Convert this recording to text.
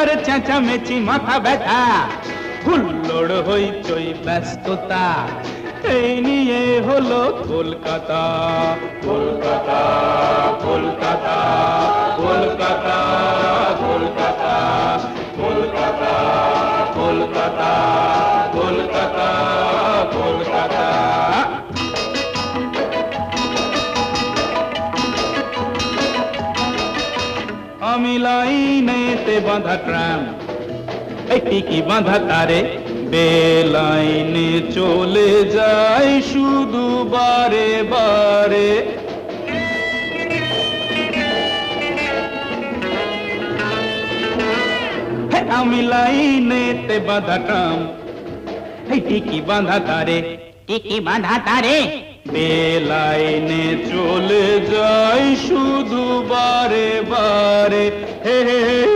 আর চেঁচামেচি মাথা ব্যথা, হুল্লোড় হইচই ব্যস্ততা, এই নিয়ে হলো কলকাতা। কলকাতা কলকাতা কলকাতা কলকাতা কলকাতা কলকাতা কলকাতা কলকাতা। আমি লাইনেতে বাঁধা ট্রাম, একটি কি বাঁধা তারে, বেলাইনে চলে যায় শুধু বারে বারে। আমি লাইনেতে বাঁধা ট্রাম, একটি কি বাঁধা তারে, টিকি বাঁধা তারে, বেলাইনে চলে যায় শুধু বারে বারে। হে হে হে।